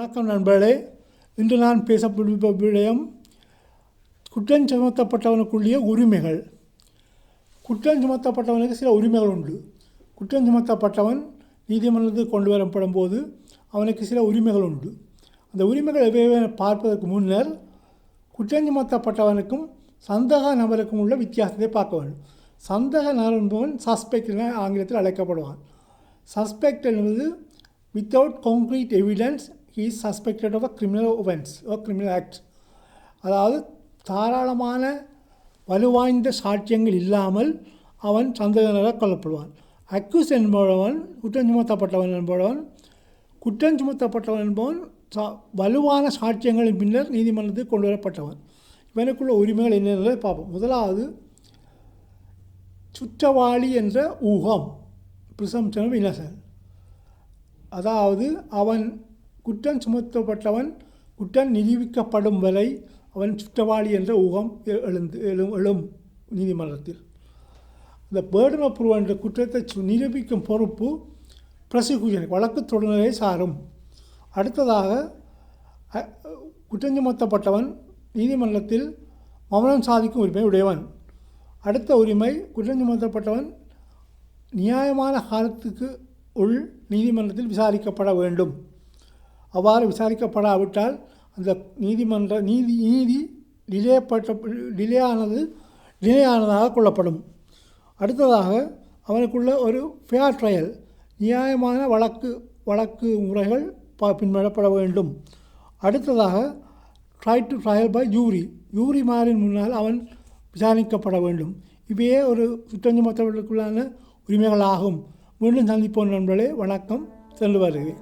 வணக்கம் நண்பர்களே. இன்று நான் பேசப்படும் விடயம் குற்றம் சுமத்தப்பட்டவனுக்குள்ளே உரிமைகள். குற்றம் சுமத்தப்பட்டவனுக்கு சில உரிமைகள் உண்டு. குற்றம் சுமத்தப்பட்டவன் நீதிமன்றத்துக்கு கொண்டு வரப்படும் போது அவனுக்கு சில உரிமைகள் உண்டு. அந்த உரிமைகள் எவையென பார்ப்பதற்கு முன்னர் குற்றம் சுமத்தப்பட்டவனுக்கும் சந்தக நபருக்கும் உள்ள வித்தியாசத்தை பார்க்க வேண்டும். சந்தக நபர் என்பவன் சஸ்பெக்ட் என ஆங்கிலத்தில் அழைக்கப்படுவான். சஸ்பெக்ட் என்பது without concrete evidence he is suspected of a criminal offense or criminal act. அதாவது தாராளமான வலுவாய்ந்த சாட்சியங்கள் இல்லாமல் அவன் சந்தேகமாக கொல்லப்படுவான். அக்யூஸ் என்பவன் குற்றம் சுமத்தப்பட்டவன் என்பவன் குற்றம் சுமத்தப்பட்டவன் என்பவன் வலுவான சாட்சியங்களின் பின்னர் நீதிமன்றத்துக்கு கொண்டு வரப்பட்டவன். இவனுக்குள்ள உரிமைகள் என்னென்ன பார்ப்போம். முதலாவது குற்றவாளி என்ற ஊகம், presumption of innocence. அதாவது அவன் குற்றம் சுமத்தப்பட்டவன் குற்றம் நிரூபிக்கப்படும் வரை அவன் குற்றவாளி என்ற ஊகம் எழும் நீதிமன்றத்தில். இந்த பேர்டன் ஆஃப் ப்ரூஃப் என்ற குற்றத்தை நிரூபிக்கும் பொறுப்பு ப்ராசிக்யூஷன் வழக்கு தொடர்ந்ததை சாரும். அடுத்ததாக குற்றம் சுமத்தப்பட்டவன் நீதிமன்றத்தில் மௌனம் சாதிக்கும் உரிமை உடையவன். அடுத்த உரிமை குற்றம் சுமத்தப்பட்டவன் நியாயமான காலத்துக்கு உள் நீதிமன்றத்தில் விசாரிக்கப்பட வேண்டும். அவ்வாறு விசாரிக்கப்படாவிட்டால் அந்த நீதிமன்ற நீதி டிலேயானதாக கொள்ளப்படும். அடுத்ததாக அவனுக்குள்ள ஒரு ஃபேர் ட்ரையல், நியாயமான வழக்கு முறைகள் பின்பற்றப்பட வேண்டும். அடுத்ததாக ட்ரையல் பை ஜூரிமாரின் முன்னால் அவன் விசாரிக்கப்பட வேண்டும். இவையே ஒரு குற்றம் சுமத்தப்பட்டவர்களுக்குள்ளான உரிமைகளாகும். மீண்டும் சந்திப்போம் நண்பர்களே. வணக்கம். சென்று வருகிறேன்.